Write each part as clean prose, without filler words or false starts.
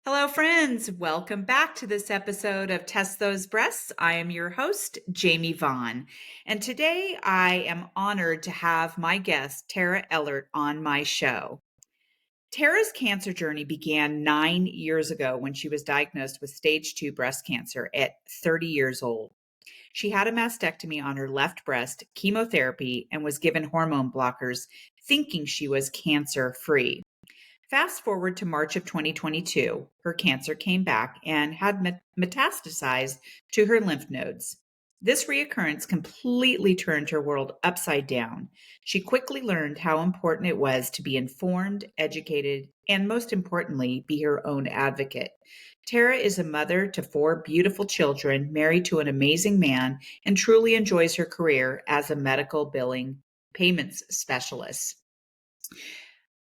Hello, friends. Welcome back to this episode of Test Those Breasts. I am your host, Jamie Vaughn. And today I am honored to have my guest, Tara Ehlert, on my show. Tara's cancer journey began 9 years ago when she was diagnosed with stage 2 breast cancer at 30 years old. She had a mastectomy on her left breast, chemotherapy, and was given hormone blockers, thinking she was cancer free. Fast forward to March of 2022, her cancer came back and had metastasized to her lymph nodes. This reoccurrence completely turned her world upside down. She quickly learned how important it was to be informed, educated, and most importantly, be her own advocate. Tara is a mother to 4 beautiful children, married to an amazing man, and truly enjoys her career as a medical billing payments specialist.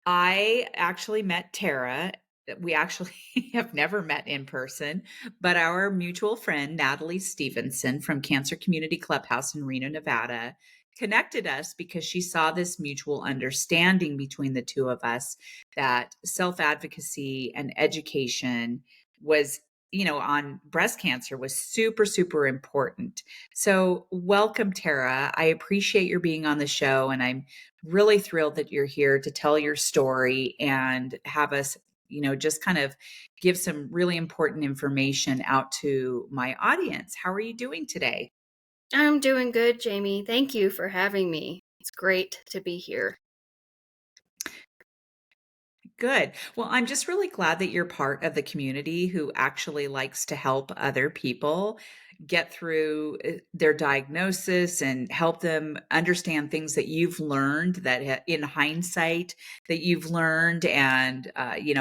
I actually met Tara. We actually have never met in person, but our mutual friend, Natalie Stevenson from Cancer Community Clubhouse in Reno, Nevada, connected us because she saw this mutual understanding between the two of us that self advocacy and education was, on breast cancer was super, super important. So, welcome, Tara. I appreciate your being on the show, and I'm really thrilled that you're here to tell your story and have us, just kind of give some really important information out to my audience. How are you doing today? I'm doing good, Jamie. Thank you for having me. It's great to be here. Good. Well, I'm just really glad that you're part of the community who actually likes to help other people get through their diagnosis and help them understand things that you've learned that in hindsight that you've learned and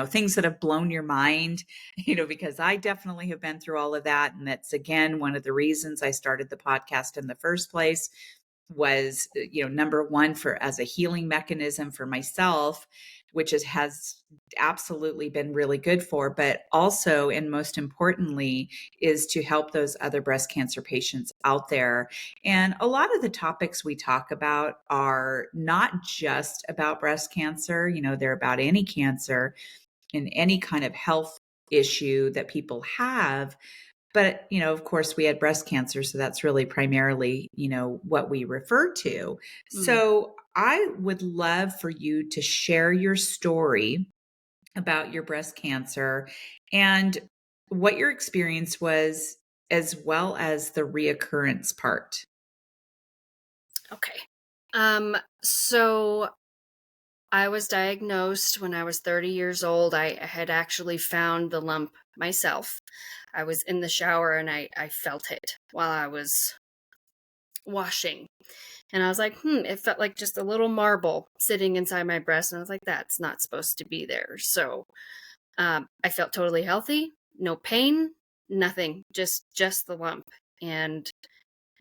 things that have blown your mind, because I definitely have been through all of that, and that's again one of the reasons I started the podcast in the first place was number one, for as a healing mechanism for myself, which has absolutely been really good for, but also, and most importantly, is to help those other breast cancer patients out there. And a lot of the topics we talk about are not just about breast cancer, they're about any cancer and any kind of health issue that people have. But, of course, we had breast cancer, so that's really primarily, what we refer to. Mm. So I would love for you to share your story about your breast cancer and what your experience was, as well as the reoccurrence part. Okay. So I was diagnosed when I was 30 years old. I had actually found the lump myself. I was in the shower and I felt it while I was washing. And I was like, it felt like just a little marble sitting inside my breast. And I was like, that's not supposed to be there. So I felt totally healthy, no pain, nothing, just the lump. And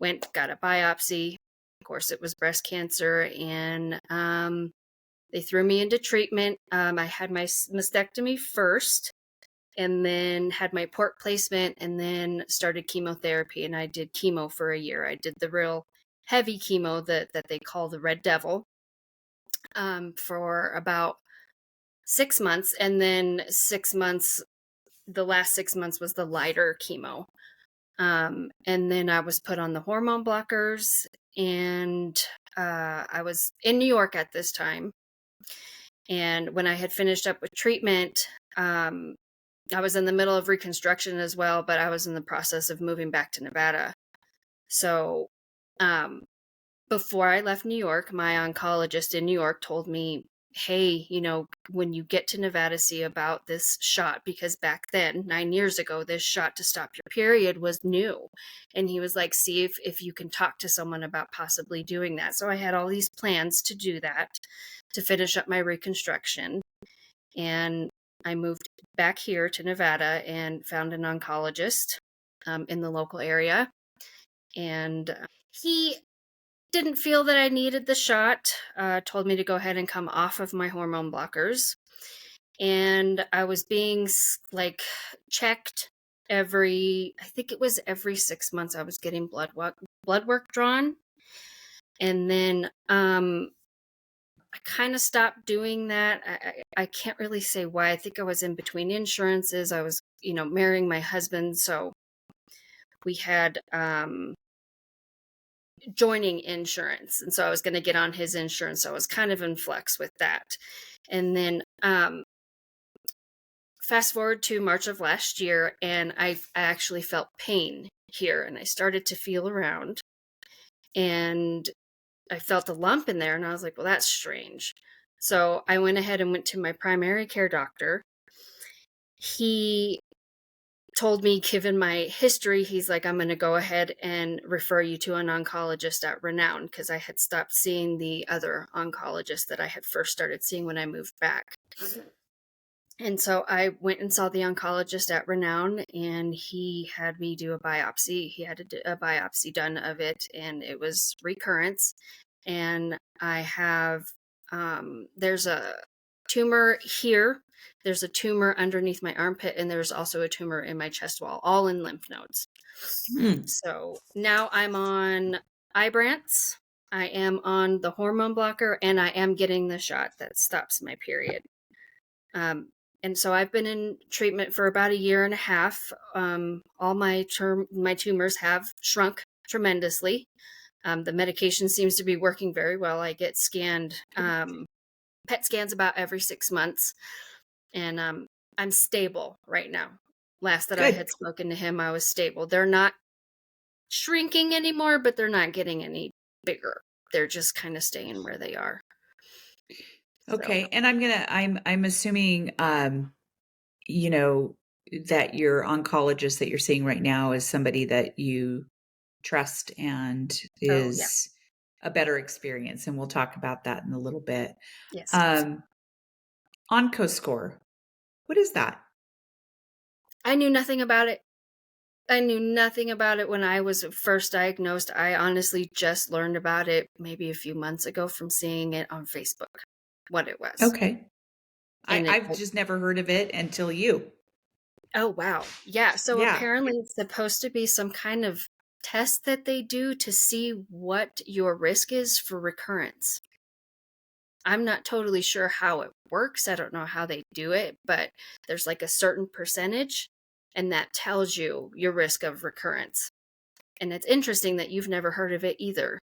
got a biopsy. Of course, it was breast cancer, and they threw me into treatment. I had my mastectomy first, and then had my port placement, and then started chemotherapy. And I did chemo for a year. I did the real heavy chemo that they call the Red Devil for about 6 months, and then 6 months. The last 6 months was the lighter chemo. And then I was put on the hormone blockers, and I was in New York at this time. And when I had finished up with treatment, I was in the middle of reconstruction as well, but I was in the process of moving back to Nevada. So before I left New York, my oncologist in New York told me, hey, when you get to Nevada, see about this shot, because back then, 9 years ago, this shot to stop your period was new. And he was like, see if you can talk to someone about possibly doing that. So I had all these plans to do that, to finish up my reconstruction. And I moved back here to Nevada and found an oncologist in the local area. And he didn't feel that I needed the shot, told me to go ahead and come off of my hormone blockers. And I was being checked I think it was every 6 months I was getting blood work drawn. And then I kind of stopped doing that. I can't really say why. I think I was in between insurances. I was, marrying my husband. So we had joining insurance. And so I was going to get on his insurance. So I was kind of in flux with that. And then fast forward to March of last year, and I actually felt pain here, and I started to feel around, and I felt a lump in there, and I was like, well, that's strange. So I went ahead and went to my primary care doctor. He told me, given my history, he's like, I'm going to go ahead and refer you to an oncologist at Renown, because I had stopped seeing the other oncologist that I had first started seeing when I moved back. And so I went and saw the oncologist at Renown, and he had me do a biopsy. He had a biopsy done of it, and it was recurrence. And I have, there's a tumor here. There's a tumor underneath my armpit, and there's also a tumor in my chest wall, all in lymph nodes. So now I'm on Ibrance. I am on the hormone blocker, and I am getting the shot that stops my period. And so I've been in treatment for about a year and a half. All my tumors have shrunk tremendously. The medication seems to be working very well. I get scanned, PET scans about every 6 months, and I'm stable right now. Last that I Good. had spoken to him, I was stable. They're not shrinking anymore, but they're not getting any bigger. They're just kind of staying where they are. So, Okay. And I'm assuming, you know, that your oncologist that you're seeing right now is somebody that you trust and oh yeah, is a better experience. And we'll talk about that in a little bit. yes. Um, OncoScore, what is that? I knew nothing about it. I knew nothing about it when I was first diagnosed. I honestly just learned about it maybe a few months ago from seeing it on Facebook, what it was. Okay. And I've just never heard of it until you. oh, wow. Yeah. So Yeah. apparently it's supposed to be some kind of test that they do to see what your risk is for recurrence. I'm not totally sure how it works. I don't know how they do it, but there's like a certain percentage, and that tells you your risk of recurrence. And it's interesting that you've never heard of it either.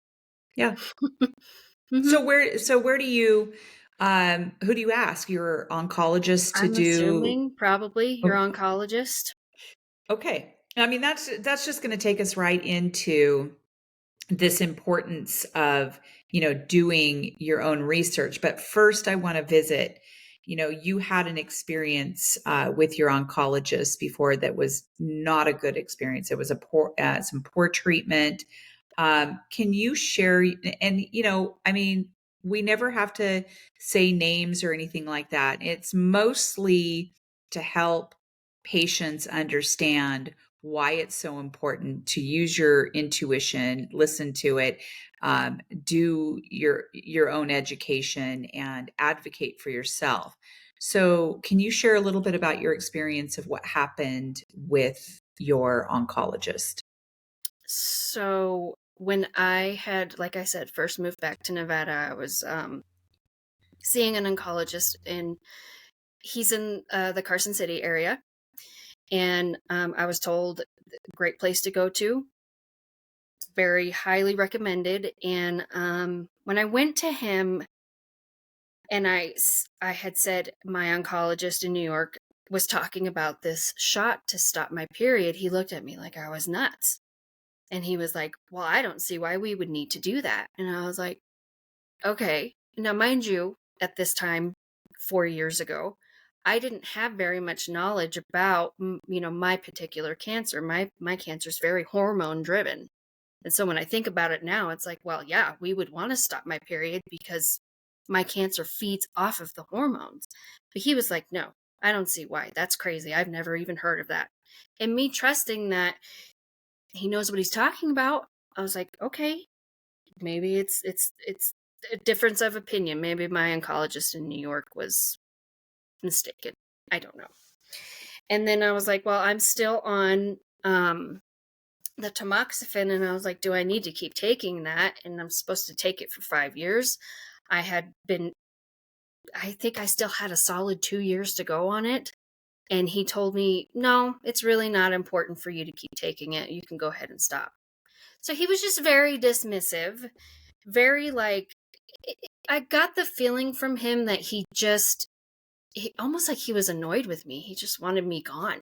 Yeah. hmm So where do you who do you ask? Your oncologist to I'm do assuming probably your o- oncologist. okay. I mean that's just going to take us right into this importance of, doing your own research. But first I want to visit, you had an experience with your oncologist before that was not a good experience. It was a some poor treatment. Can you share, and, I mean, we never have to say names or anything like that. It's mostly to help patients understand why it's so important to use your intuition, listen to it, do your own education, and advocate for yourself. So, can you share a little bit about your experience of what happened with your oncologist? So when I had, like I said, first moved back to Nevada, I was seeing an oncologist, and he's in the Carson City area. And I was told, great place to go to, very highly recommended. And when I went to him, and I had said my oncologist in New York was talking about this shot to stop my period, he looked at me like I was nuts. And he was like, well, I don't see why we would need to do that. And I was like, okay. Now, mind you, at this time, 4 years ago, I didn't have very much knowledge about, my particular cancer. My cancer is very hormone driven. And so when I think about it now, it's like, well, yeah, we would want to stop my period because my cancer feeds off of the hormones. But he was like, no, I don't see why. That's crazy. I've never even heard of that. And me trusting that he knows what he's talking about, I was like, okay, maybe it's a difference of opinion. Maybe my oncologist in New York was mistaken. I don't know. And then I was like, well, I'm still on the tamoxifen, and I was like, do I need to keep taking that? And I'm supposed to take it for 5 years. I had been I think I still had a solid 2 years to go on it. And he told me, no, it's really not important for you to keep taking it. You can go ahead and stop. So he was just very dismissive, very like, I got the feeling from him that he almost like he was annoyed with me. He just wanted me gone.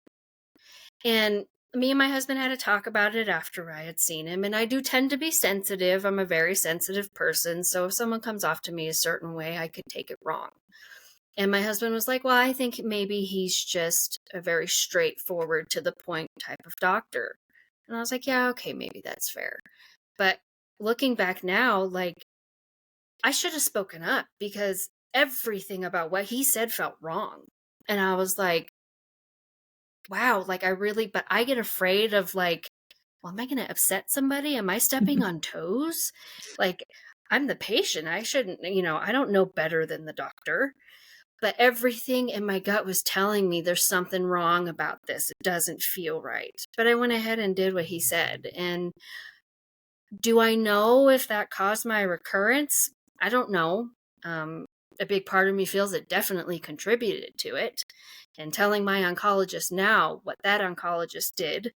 And me and my husband had a talk about it after I had seen him. And I do tend to be sensitive. I'm a very sensitive person. So if someone comes off to me a certain way, I could take it wrong. And my husband was like, well, I think maybe he's just a very straightforward, to the point type of doctor. And I was like, yeah, okay, maybe that's fair. But looking back now, like, I should have spoken up, because everything about what he said felt wrong. And I was like, wow, like but I get afraid of, like, well, am I going to upset somebody? Am I stepping on toes? Like, I'm the patient. I shouldn't, I don't know better than the doctor. But everything in my gut was telling me there's something wrong about this. It doesn't feel right. But I went ahead and did what he said. And do I know if that caused my recurrence? I don't know. A big part of me feels it definitely contributed to it. And telling my oncologist now what that oncologist did,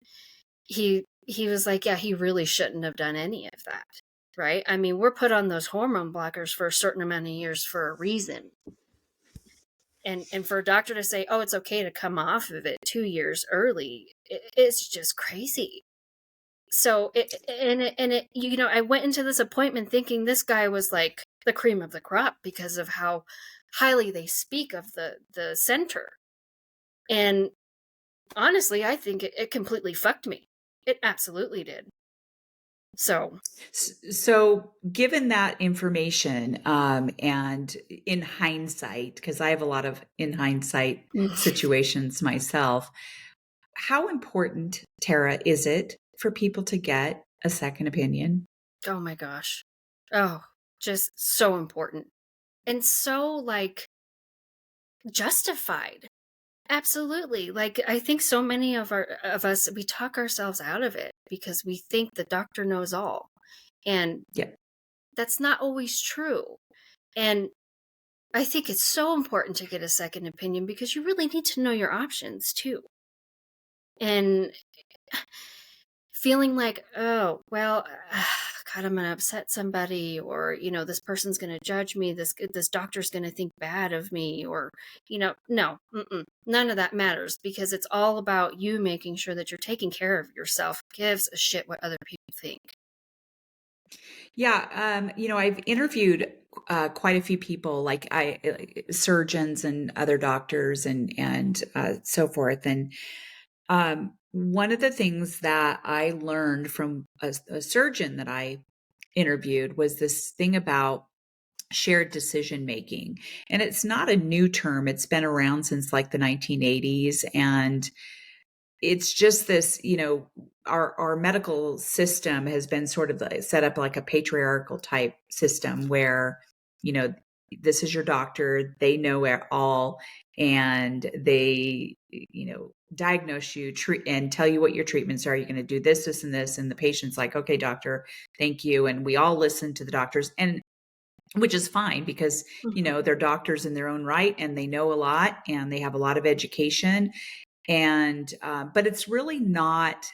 he was like, yeah, he really shouldn't have done any of that. Right? I mean, we're put on those hormone blockers for a certain amount of years for a reason. And for a doctor to say, oh, it's okay to come off of it 2 years early, it's just crazy. So I went into this appointment thinking this guy was like the cream of the crop because of how highly they speak of the center. And honestly, I think it completely fucked me. It absolutely did. So given that information, and in hindsight, because I have a lot of in hindsight situations myself, how important, Tara, is it for people to get a second opinion? Oh my gosh. Oh, just so important. And so, like, justified. Absolutely. Like, I think so many of us, we talk ourselves out of it because we think the doctor knows all. And Yeah. that's not always true. And I think it's so important to get a second opinion because you really need to know your options too. And feeling like, oh, well, God, I'm going to upset somebody, or, this person's going to judge me. This doctor's going to think bad of me, or, no, none of that matters, because it's all about you making sure that you're taking care of yourself. Who gives a shit what other people think? Yeah. I've interviewed quite a few people, like surgeons and other doctors and so forth. And one of the things that I learned from a surgeon that I interviewed was this thing about shared decision making. And it's not a new term. It's been around since like the 1980s. And it's just this, our medical system has been sort of set up like a patriarchal type system where, you know, this is your doctor, they know it all, and they, diagnose you, treat, and tell you what your treatments are. You're going to do this, this, and this. And the patient's like, okay, doctor, thank you. And we all listen to the doctors, and which is fine because, they're doctors in their own right and they know a lot and they have a lot of education. And but it's really not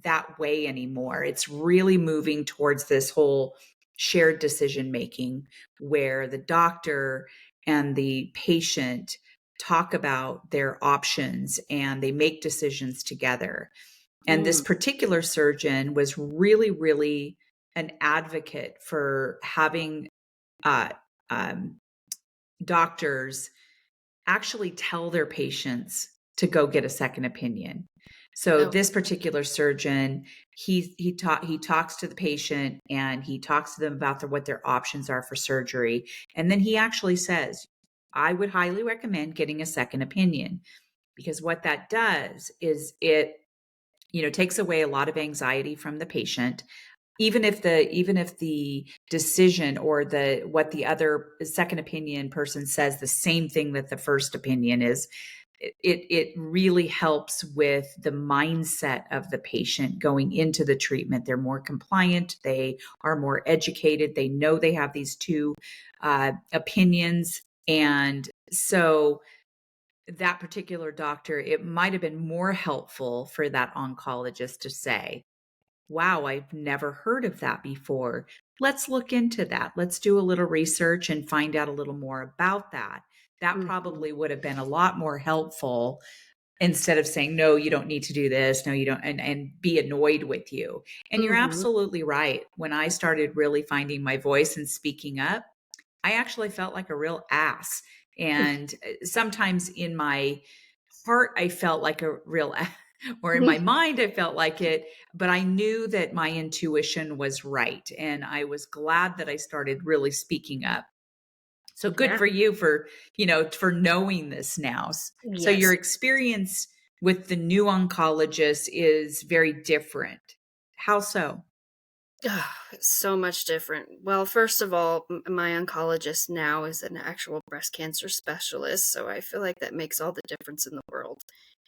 that way anymore. It's really moving towards this whole shared decision making where the doctor and the patient talk about their options and they make decisions together. And this Mm. particular surgeon was really, really an advocate for having uh, um, doctors actually tell their patients to go get a second opinion. So Oh. this particular surgeon, he talks to the patient and he talks to them about what their options are for surgery, and then he actually says, "I would highly recommend getting a second opinion," because what that does is it takes away a lot of anxiety from the patient. Even if the decision or what the other second opinion person says the same thing that the first opinion is, it really helps with the mindset of the patient going into the treatment. They're more compliant, they are more educated, they know they have these two opinions, And so that particular doctor, it might have been more helpful for that oncologist to say, wow, I've never heard of that before. Let's look into that. Let's do a little research and find out a little more about that. That Mhm. probably would have been a lot more helpful instead of saying, no, you don't need to do this. No, you don't, and be annoyed with you. And you're Mhm. absolutely right. When I started really finding my voice and speaking up, I actually felt like a real ass. And sometimes in my heart, I felt like a real ass, or in my mind, I felt like it, but I knew that my intuition was right. And I was glad that I started really speaking up. So good Yeah. for you for, for knowing this now. So your Yes. experience with the new oncologist is very different. How so? Ugh, so much different. Well, first of all, my oncologist now is an actual breast cancer specialist, so I feel like that makes all the difference in the world.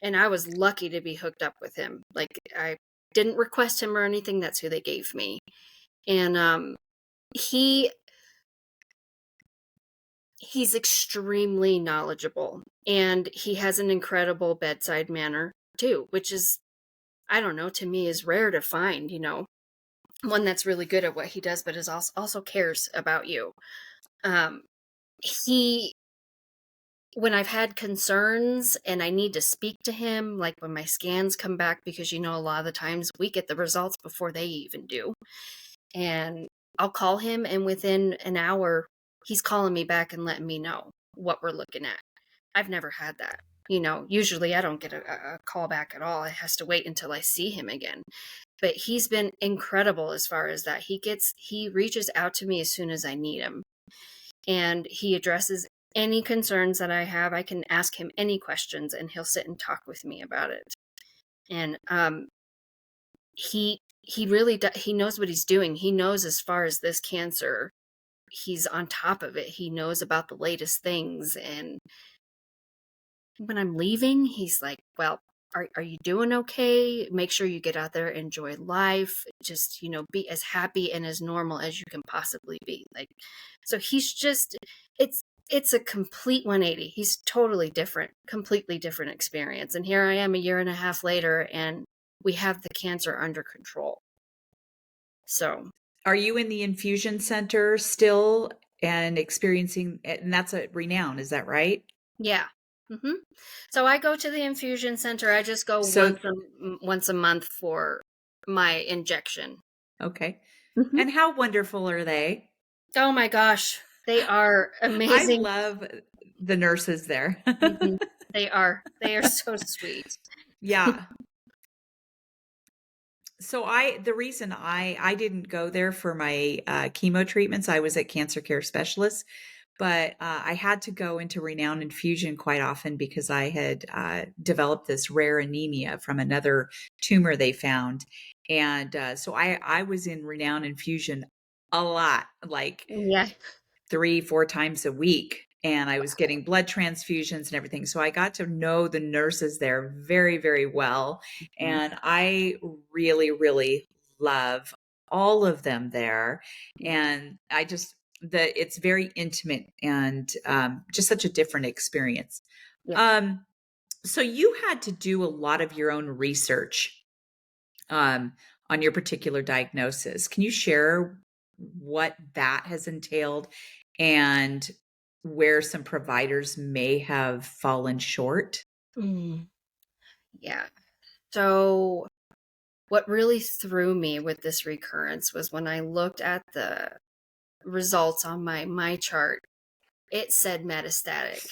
And I was lucky to be hooked up with him. Like I didn't request him or anything, that's who they gave me. And he he's extremely knowledgeable and he has an incredible bedside manner too, which is I don't know, to me is rare to find, one that's really good at what he does but is also cares about you. Um, he when I've had concerns and I need to speak to him, like when my scans come back, because a lot of the times we get the results before they even do. And I'll call him, and within an hour, he's calling me back and letting me know what we're looking at. I've never had that. Usually I don't get a call back at all. It has to wait until I see him again. But he's been incredible as far as that. He reaches out to me as soon as I need him, and he addresses any concerns that I have. I can ask him any questions and he'll sit and talk with me about it. And he really he knows what he's doing. He knows as far as this cancer, he's on top of it. He knows about the latest things. And when I'm leaving, he's like, well, are you doing okay? Make sure you get out there, enjoy life, just, be as happy and as normal as you can possibly be. Like, so he's just, it's, it's a complete 180. He's totally different, completely different experience. And here I am a year and a half later, and we have the cancer under control. So, Are you in the infusion center still and experiencing, and that's at Renown, is that right? yeah. hmm So I go to the infusion center. I just go So, once a month for my injection. okay. hmm And how wonderful are they? Oh my gosh, they are I amazing. love the nurses there. Mhm. They are so sweet. Yeah. So the reason I didn't go there for my chemo treatments, I was at Cancer Care Specialist, but I had to go into Renown Infusion quite often because I had developed this rare anemia from another tumor they found, and so I was in Renown Infusion a lot, like Yeah. 3, 4 times a week, and I was getting blood transfusions and everything. So I got to know the nurses there very, very well, Mhm. and I really, really love all of them there. Yeah. And I just it's very intimate and just such a different experience. Yeah. Um, so you had to do a lot of your own research um, on your particular diagnosis. Can you share what that has entailed and where some providers may have fallen short? Mm. Yeah. So what really threw me with this recurrence was when I looked at the results on my chart, it said metastatic.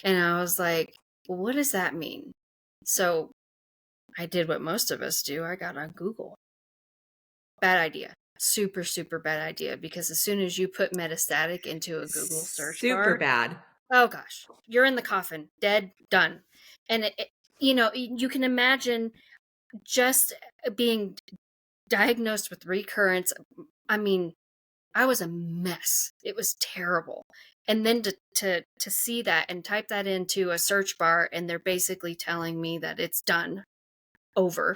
And I was like, well, what does that mean? So I did what most of us do. I got on Google. Bad idea. Super, super bad idea, because as soon as you put metastatic into a Google search Super bar, bad. oh gosh, you're in the coffin, dead, done. And you can imagine just being diagnosed with recurrence. I mean, I was a mess. It was terrible. And then to see that and type that into a search bar, and they're basically telling me that it's done, over.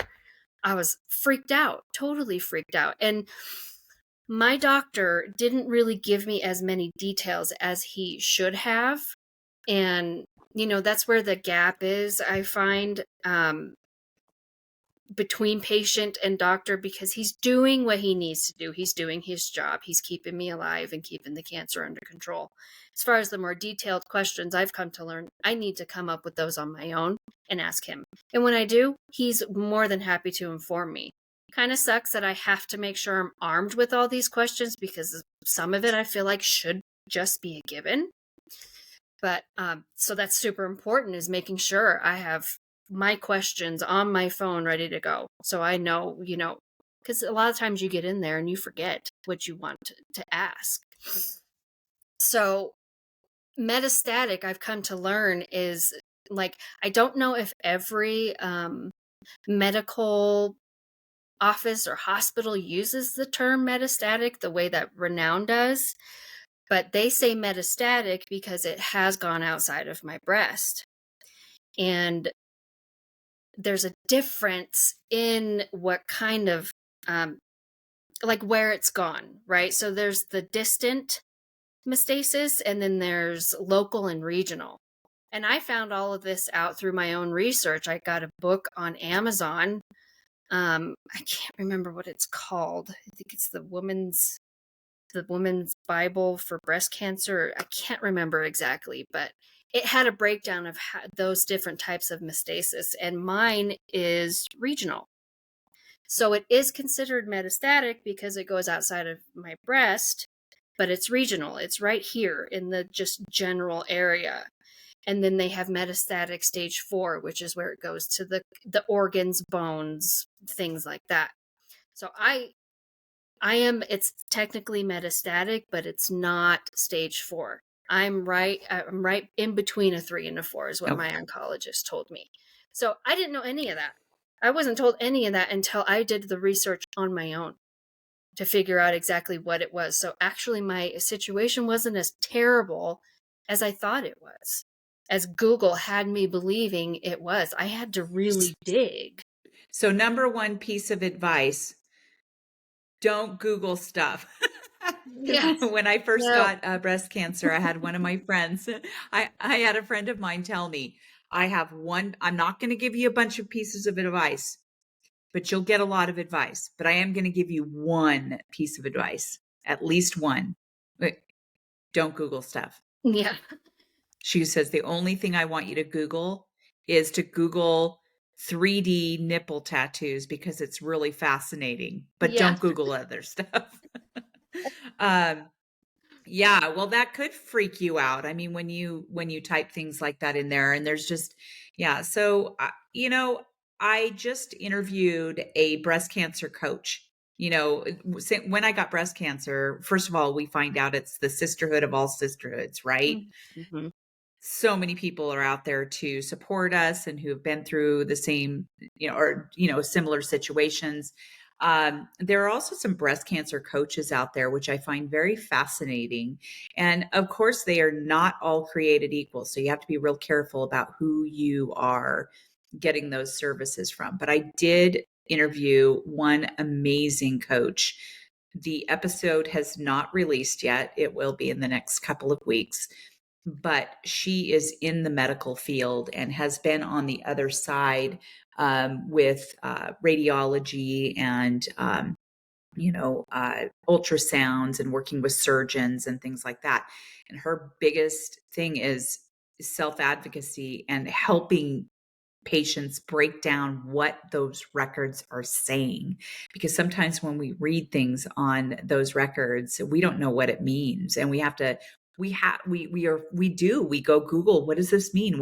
I was freaked out, totally freaked out. And My doctor didn't really give me as many details as he should have. And, that's where the gap is, I find, between patient and doctor, because he's doing what he needs to do. He's doing his job. He's keeping me alive and keeping the cancer under control. As far as the more detailed questions, I've come to learn I need to come up with those on my own and ask him. And when I do, he's more than happy to inform me. Kind of sucks that I have to make sure I'm armed with all these questions, because some of it I feel like should just be a given. But so that's super important, is making sure I have my questions on my phone ready to go. So I know, because a lot of times you get in there and you forget what you want to ask. So metastatic, I've come to learn, is like, I don't know if every medical office or hospital uses the term metastatic the way that Renown does, but they say metastatic because it has gone outside of my breast. And there's a difference in what kind of, like, where it's gone, right? So there's the distant metastasis, and then there's local and regional. And I found all of this out through my own research. I got a book on Amazon. I can't remember what it's called. I think it's the Woman's Bible for Breast Cancer. I can't remember exactly, but it had a breakdown of those different types of metastasis, and mine is regional. So it is considered metastatic because it goes outside of my breast, but it's regional. It's right here in the just general area. And then they have metastatic stage 4, which is where it goes to the organs, bones, things like that. So it's technically metastatic, but it's not stage 4. I'm right in between a 3 and a 4 is what my oncologist told me. So I didn't know any of that. I wasn't told any of that until I did the research on my own to figure out exactly what it was. So actually my situation wasn't as terrible as I thought it was, as Google had me believing it was. I had to really dig. So number one piece of advice, don't Google stuff. Because Yes. when I first No. got breast cancer, I had one of my friends, I had a friend of mine tell me, I'm not going to give you a bunch of pieces of advice, but you'll get a lot of advice. But I am going to give you one piece of advice, at least one. Don't Google stuff. Yeah. She says, the only thing I want you to Google is to Google 3D nipple tattoos because it's really fascinating, but Yeah. don't Google other stuff. um, yeah, well, that could freak you out. I mean, when you type things like that in there, and there's just, yeah. So, I just interviewed a breast cancer coach. When I got breast cancer, first of all, we find out it's the sisterhood of all sisterhoods, right? Mm-hmm. So many people are out there to support us and who have been through the same, similar situations. There are also some breast cancer coaches out there, which I find very fascinating. And of course, they are not all created equal. So you have to be real careful about who you are getting those services from. But I did interview one amazing coach. The episode has not released yet. It will be in the next couple of weeks, but she is in the medical field and has been on the other side with radiology and ultrasounds and working with surgeons and things like that. And her biggest thing is self-advocacy and helping patients break down what those records are saying, because sometimes when we read things on those records, we don't know what it means, and we go Google, what does this mean,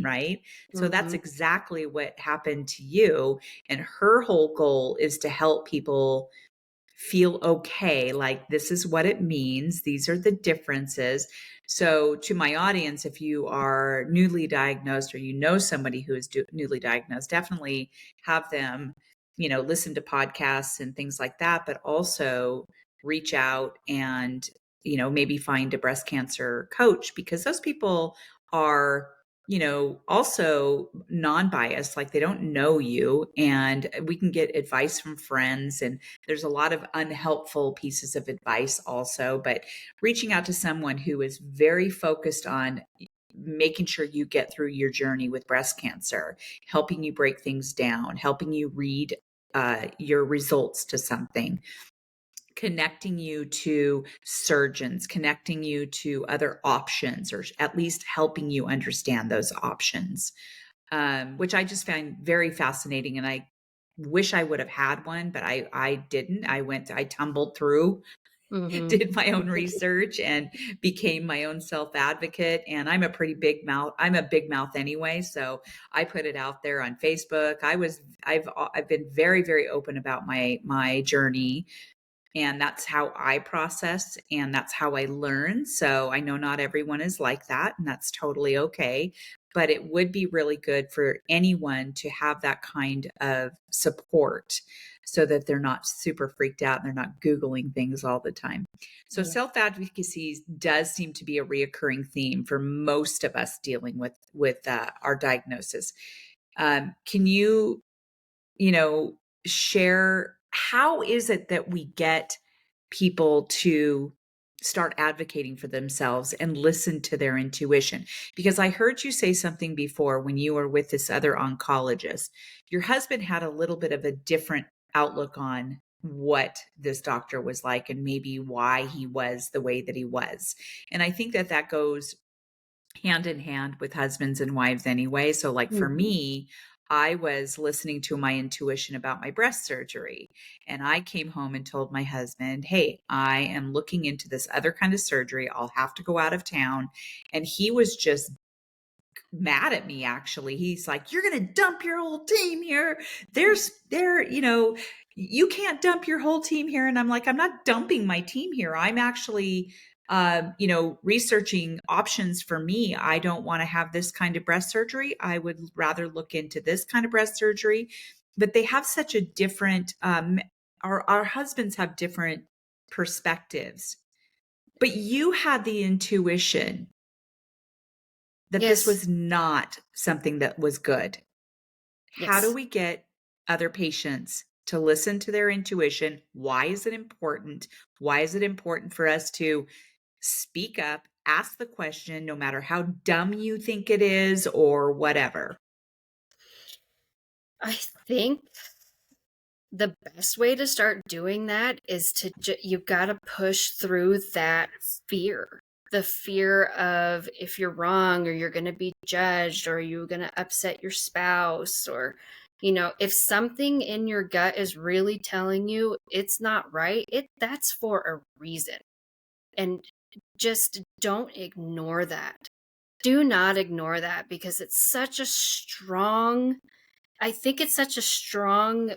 right? So that's Mm-hmm. exactly what happened to you, and her whole goal is to help people feel okay, like this is what it means, these are the differences. So to my audience, if you are newly diagnosed or you know somebody who is newly diagnosed, definitely have them listen to podcasts and things like that, but also reach out and maybe find a breast cancer coach, because those people are also non-biased, like they don't know you, and we can get advice from friends, and there's a lot of unhelpful pieces of advice also, but reaching out to someone who is very focused on making sure you get through your journey with breast cancer, helping you break things down, helping you read your results to something, connecting you to surgeons, connecting you to other options, or at least helping you understand those options, which I just find very fascinating. And I wish I would have had one, but I didn't. I tumbled through, Mm-hmm. did my own research, and became my own self advocate. And I'm a pretty big mouth. I'm a big mouth anyway, so I put it out there on Facebook. I've been very, very open about my journey, and that's how I process, and that's how I learn. So I know not everyone is like that, and that's totally okay. But it would be really good for anyone to have that kind of support so that they're not super freaked out and they're not Googling things all the time. So Yeah. self advocacy does seem to be a reoccurring theme for most of us dealing with our diagnosis. Can you share, how is it that we get people to start advocating for themselves and listen to their intuition? Because I heard you say something before when you were with this other oncologist. Your husband had a little bit of a different outlook on what this doctor was like and maybe why he was the way that he was. And I think that that goes hand in hand with husbands and wives anyway. So, like for Mm-hmm. me, I was listening to my intuition about my breast surgery. And I came home and told my husband, hey, I am looking into this other kind of surgery. I'll have to go out of town. And he was just mad at me, actually. He's like, you're going to dump your whole team here. You can't dump your whole team here. And I'm like, I'm not dumping my team here. I'm actually researching options for me. I don't want to have this kind of breast surgery. I would rather look into this kind of breast surgery. But they have such a different our husbands have different perspectives. But you had the intuition that this Yes. was not something that was good. How do Yes. we get other patients to listen to their intuition? Why is it important? Why is it important for us to speak up, ask the question, no matter how dumb you think it is or whatever? I think the best way to start doing that is to you've got to push through that fear, the fear of if you're wrong or you're going to be judged or you're going to upset your spouse, or if something in your gut is really telling you it's not right, that's for a reason. And just don't ignore that. Do not ignore that, because it's such a strong, I think it's such a strong,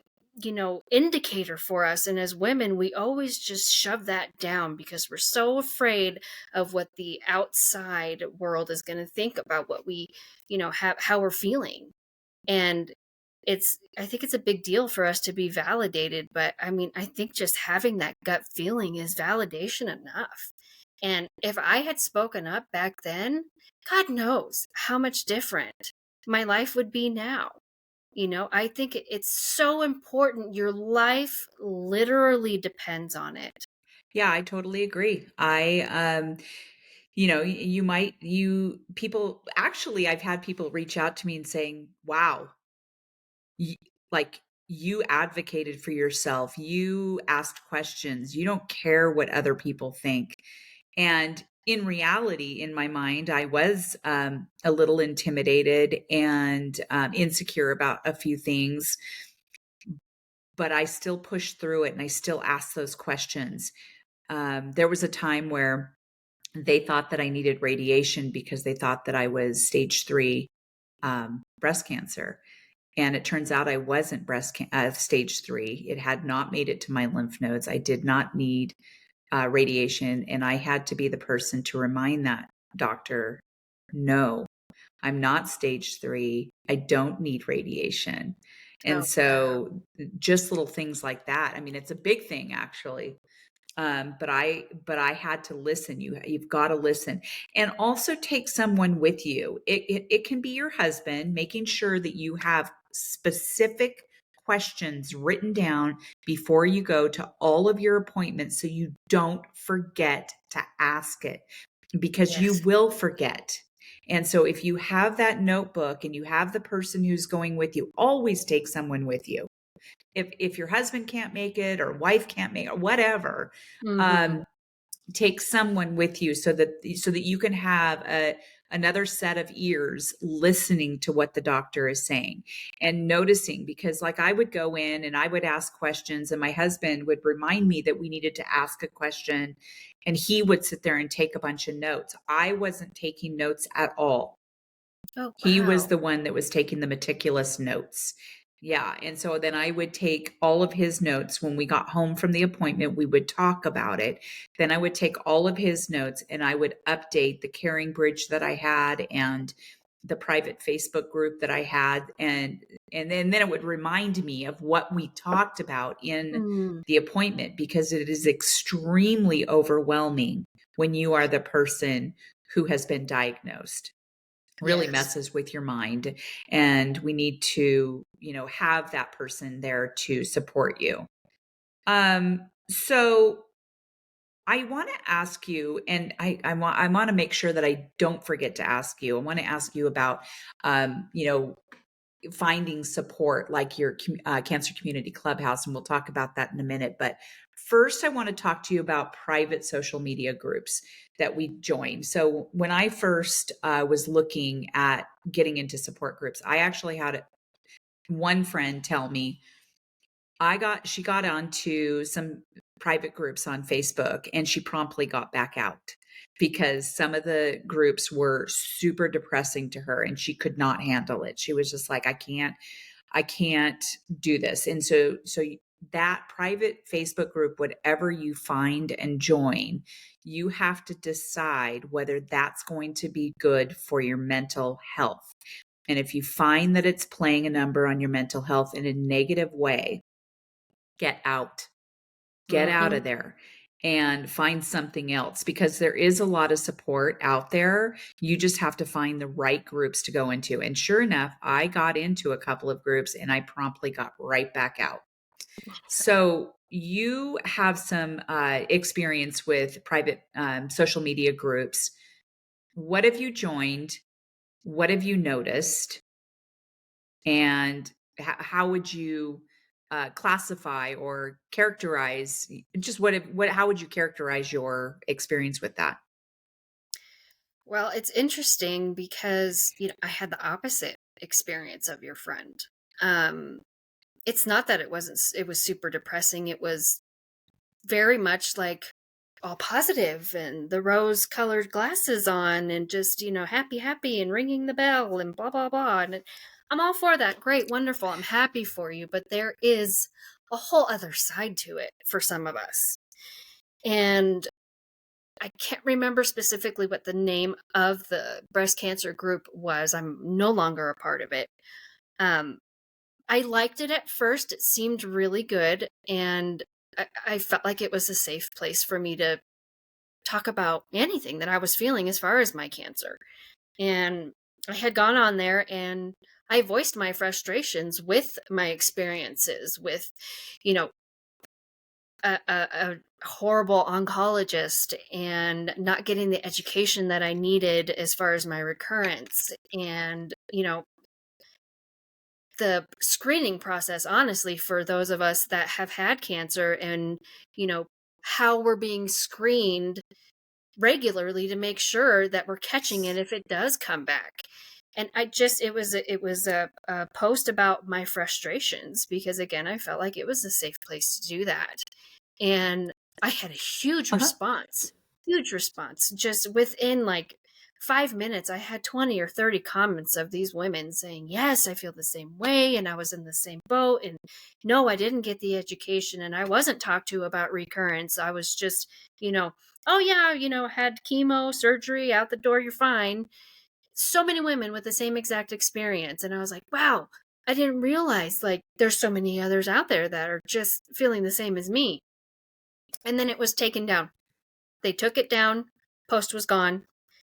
indicator for us. And as women, we always just shove that down because we're so afraid of what the outside world is going to think about what we, have, how we're feeling. And I think it's a big deal for us to be validated. But I mean, I think just having that gut feeling is validation enough. And if I had spoken up back then, God knows how much different my life would be now. I think it's so important. Your life literally depends on it. Yeah, I totally agree. You people, actually, I've had people reach out to me and saying, wow, y- like you advocated for yourself, you asked questions, you don't care what other people think. And in reality, in my mind, I was a little intimidated and insecure about a few things, but I still pushed through it and I still asked those questions. There was a time where they thought that I needed radiation because they thought that I was stage 3 breast cancer. And it turns out I wasn't stage 3. It had not made it to my lymph nodes. I did not need radiation. And I had to be the person to remind that doctor, no, I'm not stage 3. I don't need radiation. And Oh, yeah. so just little things like that. I mean, it's a big thing, actually. But I had to listen. You've got to listen, and also take someone with you. It can be your husband, making sure that you have specific questions written down before you go to all of your appointments, so you don't forget to ask it, because you Yes. will forget. And so if you have that notebook and you have the person who's going with you, always take someone with you. If your husband can't make it, or wife can't make it, or whatever, Mhm. um, take someone with you, so that you can have another set of ears listening to what the doctor is saying and noticing. Because like, I would go in and I would ask questions, and my husband would remind me that we needed to ask a question, and he would sit there and take a bunch of notes. I wasn't taking notes at all. Oh, He was wow. the one that was taking the meticulous notes. Yeah, and so then I would take all of his notes. When we got home from the appointment, we would talk about it. Then I would take all of his notes and I would update the Caring Bridge that I had, and the private Facebook group that I had, and then it would remind me of what we talked about in Mm. the appointment, because it is extremely overwhelming when you are the person who has been diagnosed. Really Yes. messes with your mind, and we need to, have that person there to support you. So I want to ask you, and I want to make sure that I don't forget to ask you. I want to ask you about, um, you know, finding support, like your Cancer Community Clubhouse, and we'll talk about that in a minute. But first, I want to talk to you about private social media groups that we joined. So when I first was looking at getting into support groups, I actually had one friend tell me, she got onto some private groups on Facebook, and she promptly got back out because some of the groups were super depressing to her and she could not handle it. She was just like, I can't do this. And so that private Facebook group, whatever you find and join, you have to decide whether that's going to be good for your mental health. And if you find that it's playing a number on your mental health in a negative way, get out. Get out of Mhm. there and find something else, because there is a lot of support out there. You just have to find the right groups to go into. And sure enough, I got into a couple of groups and I promptly got right back out. So you have some experience with private social media groups. What have you joined? What have you noticed? And how would you classify or characterize, just how would you characterize your experience with that? Well, it's interesting because, I had the opposite experience of your friend. Um, it's not that it was super depressing. It was very much like all positive and the rose colored glasses on and just, happy, happy and ringing the bell and blah, blah, blah. I'm all for that. Great, wonderful. I'm happy for you. But there is a whole other side to it for some of us. And I can't remember specifically what the name of the breast cancer group was. I'm no longer a part of it. Um, I liked it at first. It seemed really good. And I felt like it was a safe place for me to talk about anything that I was feeling as far as my cancer. And I had gone on there and I voiced my frustrations with my experiences with, you know, a horrible oncologist and not getting the education that I needed as far as my recurrence. And, the screening process, honestly, for those of us that have had cancer and, you know, how we're being screened regularly to make sure that we're catching it if it does come back. And it was a post about my frustrations because again, I felt like it was a safe place to do that. And I had a Uh-huh. huge response. Just within like 5 minutes, I had 20 or 30 comments of these women saying, yes, I feel the same way. And I was in the same boat. And no, I didn't get the education. And I wasn't talked to about recurrence. I was just, oh, yeah, had chemo, surgery, out the door, you're fine. So many women with the same exact experience. And I was like, wow, I didn't realize like there's so many others out there that are just feeling the same as me. And then it was taken down. They took it down, post was gone,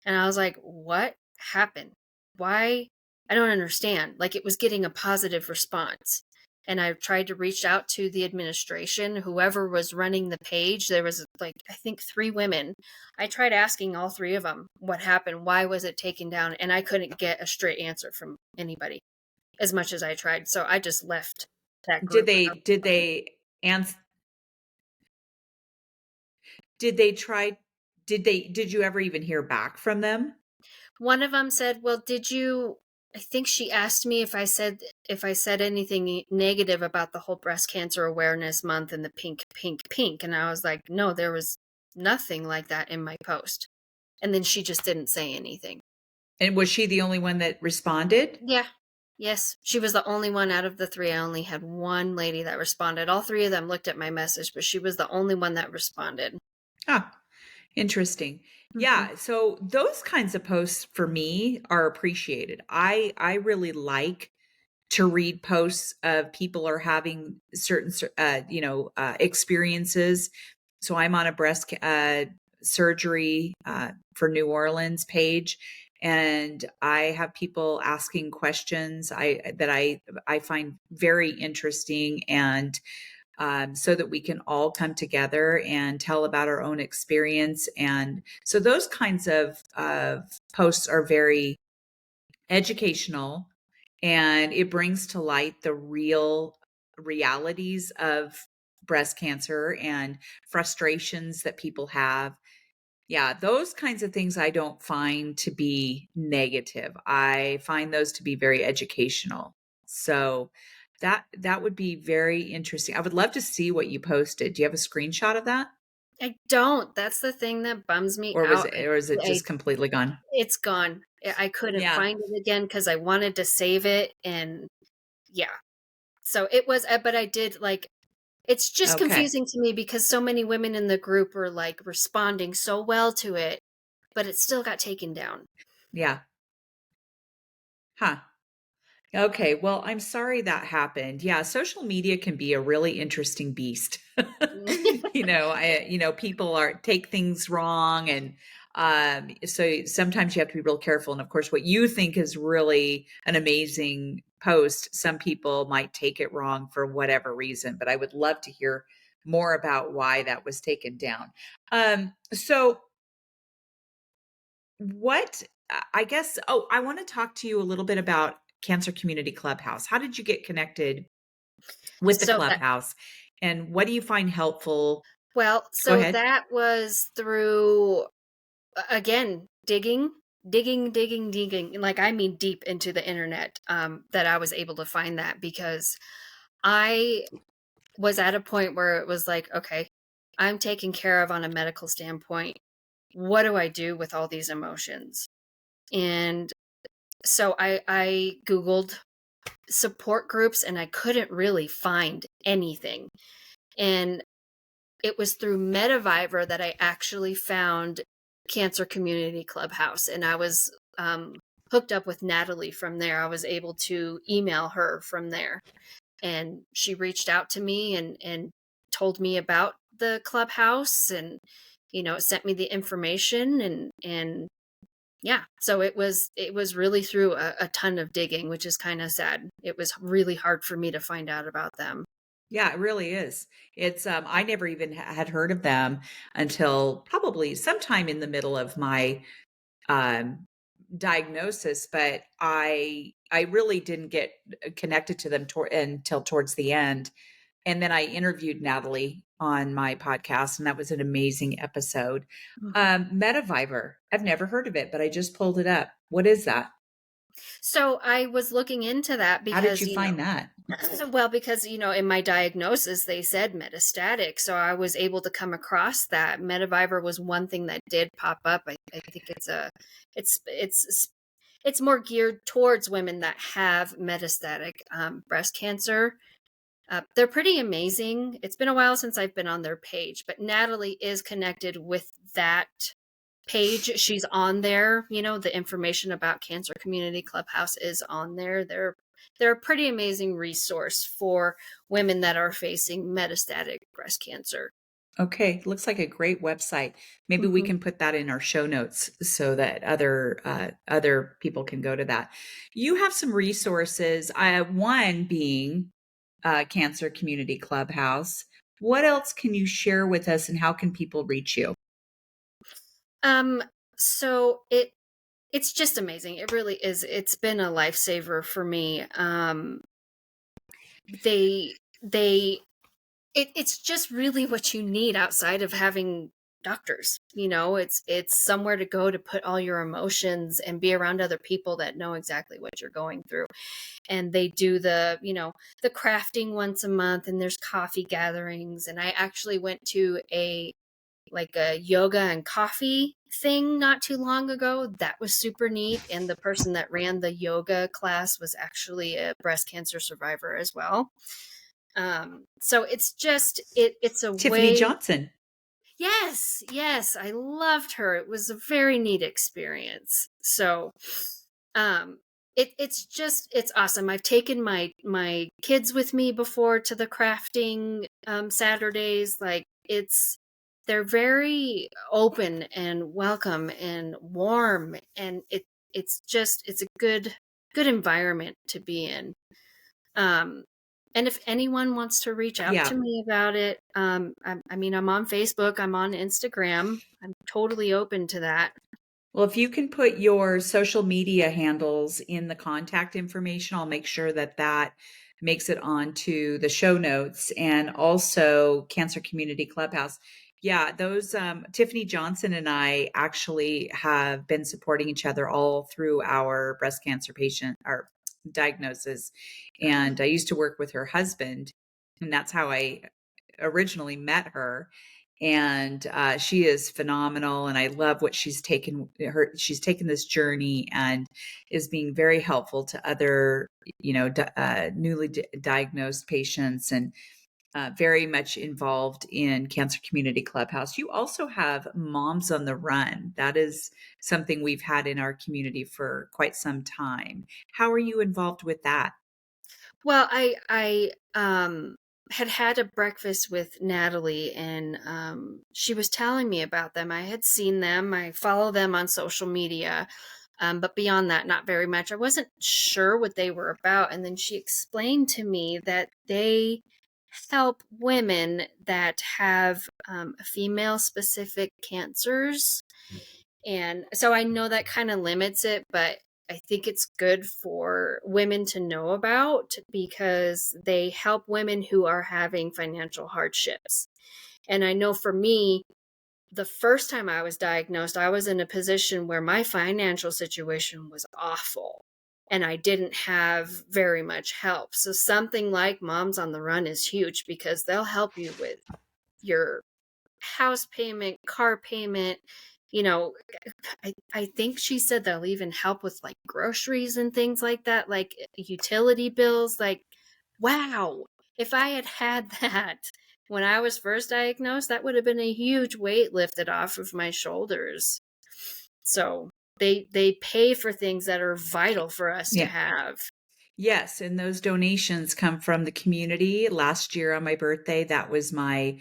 and I was like, "What happened? Why? I don't understand." Like, it was getting a positive response. And I tried to reach out to the administration, whoever was running the page. There was like, I think 3 women. I tried asking all 3 of them what happened, why was it taken down, and I couldn't get a straight answer from anybody as much as I tried. So I just left that Did group they without did replying. they ans did they try did you ever even hear back from them? One of them said, "Well, did you?" I think she asked me if I said anything negative about the whole breast cancer awareness month and the pink, pink, pink, and I was like, "No, there was nothing like that in my post." And then she just didn't say anything. And was she the only one that responded? Yeah. Yes, she was the only one out of the 3. I only had one lady that responded. All 3 of them looked at my message, but she was the only one that responded. Ah, interesting. Mhm. Yeah, so those kinds of posts for me are appreciated. I really like to read posts of people are having certain experiences. So I'm on a surgery for New Orleans page, and I have people asking questions I find very interesting, and so that we can all come together and tell about our own experience. And so those kinds of posts are very educational, and it brings to light the real realities of breast cancer and frustrations that people have. Yeah, those kinds of things I don't find to be negative. I find those to be very educational. So that would be very interesting. I would love to see what you posted. Do you have a screenshot of that? I don't. That's the thing that bums me Or was out. it or is it I just completely gone? It's gone. I couldn't Yeah. find it again because I wanted to save it, and yeah. So it was, but I did, like, it's just Okay. confusing to me because so many women in the group were, like, responding so well to it, but it still got taken down. Yeah. Huh. Okay, well, I'm sorry that happened. Yeah, social media can be a really interesting beast. People are take things wrong, and so sometimes you have to be real careful. And of course, what you think is really an amazing post, some people might take it wrong for whatever reason, but I would love to hear more about why that was taken down. So what I guess I want to talk to you a little bit about Cancer Community Clubhouse. How did you get connected with the So that clubhouse, and what do you find helpful? Well, Go so ahead. that was through, again, digging, like, I mean deep into the internet, that I was able to find that because I was at a point where it was like, "Okay, I'm taken care of on a medical standpoint. What do I do with all these emotions?" And so I Googled support groups, and I couldn't really find anything. And it was through Metaviver that I actually found Cancer Community Clubhouse, and I was, hooked up with Natalie from there. I was able to email her from there, and she reached out to me and told me about the clubhouse, and sent me the information, and yeah. So it was really through a ton of digging, which is kind of sad. It was really hard for me to find out about them. Yeah, it really is. It's I never even had heard of them until probably sometime in the middle of my um diagnosis, but I really didn't get connected to them until towards the end. And then I interviewed Natalie on my podcast, and that was an amazing episode. Mhm. Metaviver. I've never heard of it, but I just pulled it up. What is that? So I was looking into that How did because, you find that? well, because, in my diagnosis, they said metastatic. So I was able to come across that. Metaviver was one thing that did pop up. I think it's more geared towards women that have metastatic breast cancer. They're pretty amazing. It's been a while since I've been on their page, but Natalie is connected with that page. She's on there. The information about Cancer Community Clubhouse is on there. They're a pretty amazing resource for women that are facing metastatic breast cancer. Okay, looks like a great website. Maybe we Mhm. can put that in our show notes so that other people can go to that. You have some resources. One being Cancer Community Clubhouse. What else can you share with us, and how can people reach you? Um, so it's just amazing. It really is. It's been a lifesaver for me. They it's just really what you need outside of having doctors. It's somewhere to go to put all your emotions and be around other people that know exactly what you're going through. And they do the crafting once a month, and there's coffee gatherings, and I actually went to a yoga and coffee thing not too long ago. That was super neat. And the person that ran the yoga class was actually a breast cancer survivor as well. So it's a Tiffany way. Johnson. Yes, yes, I loved her. It was a very neat experience. So, um, it's awesome. I've taken my kids with me before to the crafting Saturdays. Like they're very open and welcome and warm, and it's a good environment to be in. Um, and if anyone wants to reach out to Yeah. me about it, I mean, I'm on Facebook, I'm on Instagram. I'm totally open to that. Well, if you can put your social media handles in the contact information, I'll make sure that that makes it onto the show notes, and also Cancer Community Clubhouse. Yeah, those Tiffany Johnson and I actually have been supporting each other all through our breast cancer patient our diagnosis. And I used to work with her husband, and that's how I originally met her. And she is phenomenal, and I love what she's taken this journey and is being very helpful to other newly diagnosed patients, and very much involved in Cancer Community Clubhouse. You also have Moms on the Run. That is something we've had in our community for quite some time. How are you involved with that? Well, I had a breakfast with Natalie, and she was telling me about them. I had seen them. I follow them on social media. But beyond that, not very much. I wasn't sure what they were about. And then she explained to me that they help women that have female specific cancers. And so I know that kind of limits it, but I think it's good for women to know about because they help women who are having financial hardships. And I know for me, the first time I was diagnosed, I was in a position where my financial situation was awful and I didn't have very much help. So something like Moms on the Run is huge because they'll help you with your house payment, car payment, you know, I think she said they'll even help with like groceries and things like that, like utility bills. Like, wow, if I had had that when I was first diagnosed, that would have been a huge weight lifted off of my shoulders. So they pay for things that are vital for us to Yeah. have. Yes, and those donations come from the community. Last year on my birthday, that was my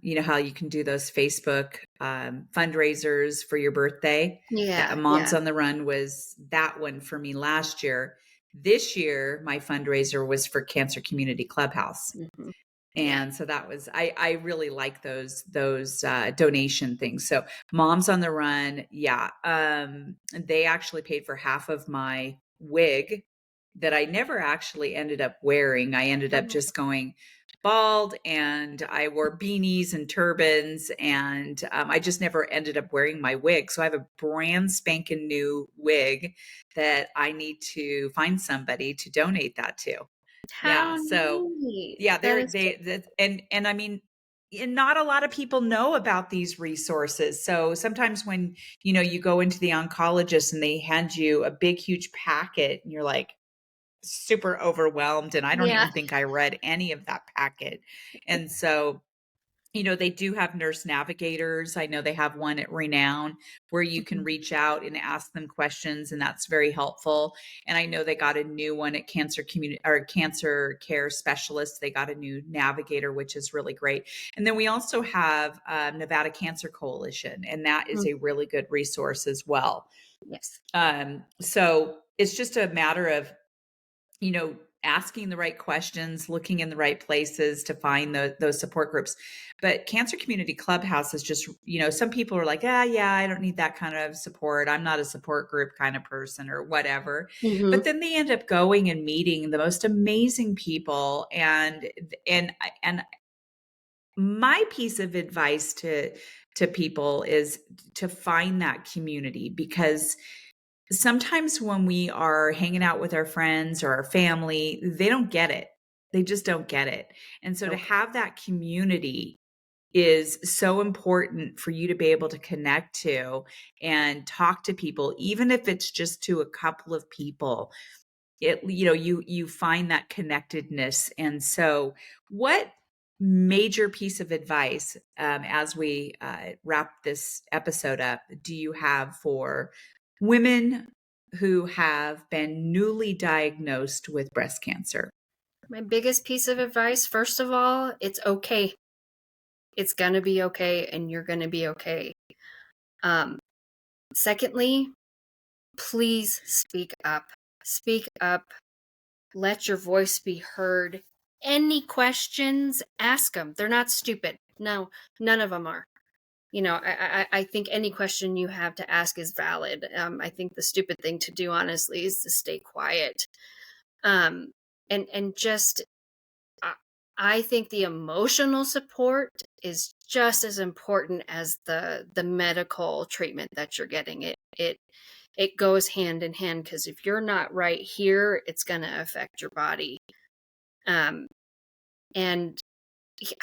you know how you can do those Facebook fundraisers for your birthday. That Yeah, Moms yeah. on the Run was that one for me last year. This year, my fundraiser was for Cancer Community Clubhouse. Hmm. Yeah. And so that was I really like those donation things. So Moms on the Run, yeah. They actually paid for half of my wig that I never actually ended up wearing. I ended up Oh, just going bald, and I wore beanies and turbans, and I just never ended up wearing my wig. So I have a brand spanking new wig that I need to find somebody to donate that to. Yeah. how So neat. yeah, That they're is so they that and I mean, and not a lot of people know about these resources. So sometimes when, you go into the oncologist and they hand you a big huge packet and you're like super overwhelmed, and I don't yeah. even think I read any of that packet. And so They do have nurse navigators. I know they have one at Renown where you can Mhm. reach out and ask them questions, and that's very helpful. And I know they got a new one at Cancer Community or Cancer Care Specialists. They got a new navigator, which is really great. And then we also have Nevada Cancer Coalition, and that is Mm, a really good resource as well. yes. So it's just a matter of asking the right questions, looking in the right places to find those support groups. But Cancer Community Clubhouse is just, some people are like, yeah, I don't need that kind of support. I'm not a support group kind of person or whatever. Mhm. But then they end up going and meeting the most amazing people. And my piece of advice to people is to find that community, because sometimes when we are hanging out with our friends or our family, they don't get it. They just don't get it. And so to Nope. have that community is so important for you to be able to connect to and talk to people, even if it's just to a couple of people. You find that connectedness. And so what major piece of advice, as we wrap this episode up, do you have for women who have been newly diagnosed with breast cancer? My biggest piece of advice, first of all, it's okay. It's gonna be okay, and you're gonna be okay. Um, Secondly, please speak up. Speak up. Let your voice be heard. Any questions, ask them. They're not stupid. No, none of them are. I think any question you have to ask is valid. I think the stupid thing to do, honestly, is to stay quiet. Um, and just I I think the emotional support is just as important as the medical treatment that you're getting. It goes hand in hand, because if you're not right here, it's going to affect your body. Um, and yeah,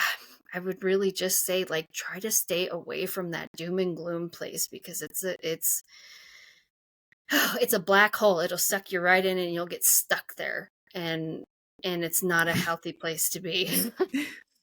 I would really just say, like, try to stay away from that doom and gloom place, because it's a black hole. It'll suck you right in, and you'll get stuck there. And it's not a healthy place to be.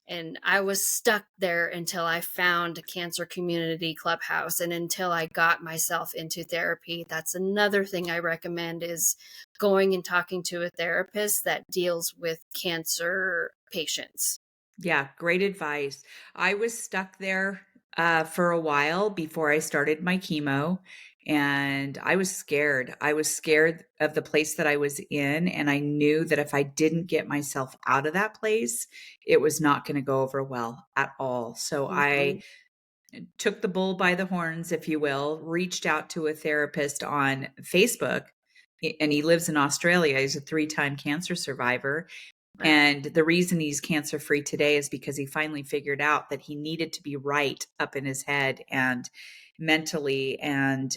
And I was stuck there until I found a Cancer Community Clubhouse and until I got myself into therapy. That's another thing I recommend, is going and talking to a therapist that deals with cancer patients. Yeah, great advice. I was stuck there for a while before I started my chemo, and I was scared. I was scared of the place that I was in, and I knew that if I didn't get myself out of that place, it was not going to go over well at all. So I Mhm. took the bull by the horns, if you will, reached out to a therapist on Facebook, and he lives in Australia. He's a three-time cancer survivor, Wow. and the reason he's cancer free today is because he finally figured out that he needed to be right up in his head and mentally. And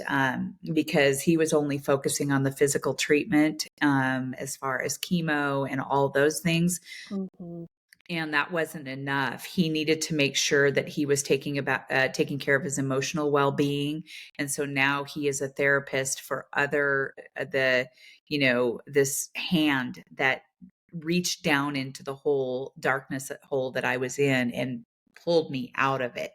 because he was only focusing on the physical treatment, as far as chemo and all those things. Mhm. And that wasn't enough. He needed to make sure that he was taking care of his emotional well-being. And so now he is a therapist for other this hand that reached down into the whole darkness hole that I was in and pulled me out of it.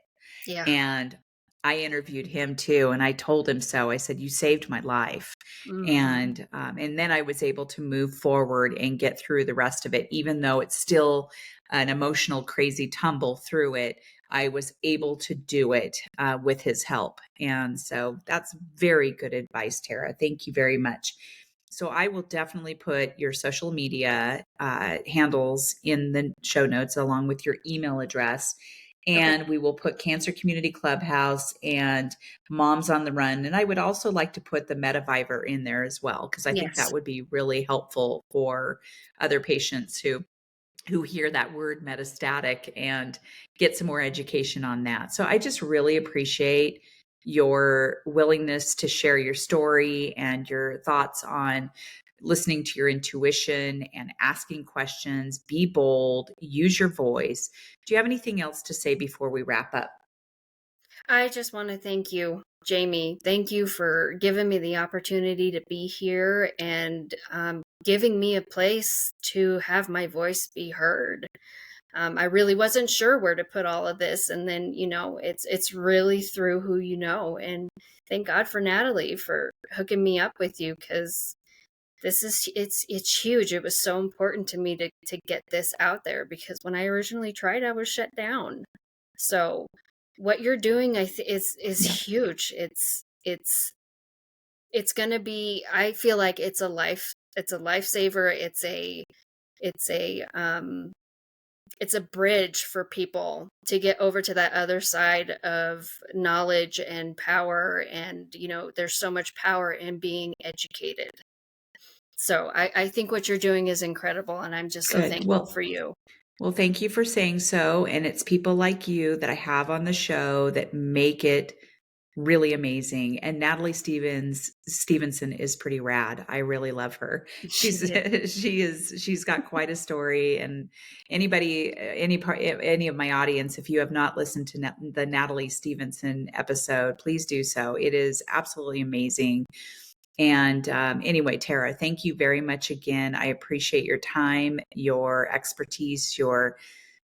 Yeah. And I interviewed him too, and I told him so. I said, "You saved my life." Mhm. And then I was able to move forward and get through the rest of it, even though it's still an emotional, crazy tumble through it. I was able to do it with his help. And so that's very good advice, Tara. Thank you very much. So I will definitely put your social media handles in the show notes along with your email address. Okay. And we will put Cancer Community Clubhouse and Moms on the Run. And I would also like to put the Metaviver in there as well, because I think that Yes. would be really helpful for other patients who hear that word metastatic and get some more education on that. So I just really appreciate your willingness to share your story and your thoughts on listening to your intuition and asking questions. Be bold, use your voice. Do you have anything else to say before we wrap up? I just want to thank you, Jamie. Thank you for giving me the opportunity to be here, and giving me a place to have my voice be heard. I really wasn't sure where to put all of this. And then, it's really through who you know. And thank God for Natalie for hooking me up with you, because it's huge. It was so important to me to get this out there, because when I originally tried, I was shut down. So what you're doing, is Yeah. huge. It's going to be, I feel like it's a lifesaver. It's a it's a bridge for people to get over to that other side of knowledge and power. And there's so much power in being educated. So I think what you're doing is incredible, and I'm just so Good. thankful for you. Well, thank you for saying so. And it's people like you that I have on the show that make it really amazing. And Natalie Stevenson is pretty rad. I really love her. She She's is. she's got quite a story. And any of my audience, if you have not listened to the Natalie Stevenson episode, please do so. It is absolutely amazing. And anyway, Tara, thank you very much again. I appreciate your time, your expertise, your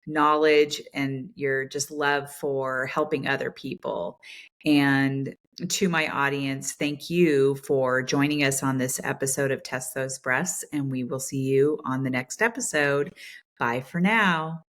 knowledge, and your just love for helping other people. And to my audience, thank you for joining us on this episode of Test Those Breasts, and we will see you on the next episode. Bye for now.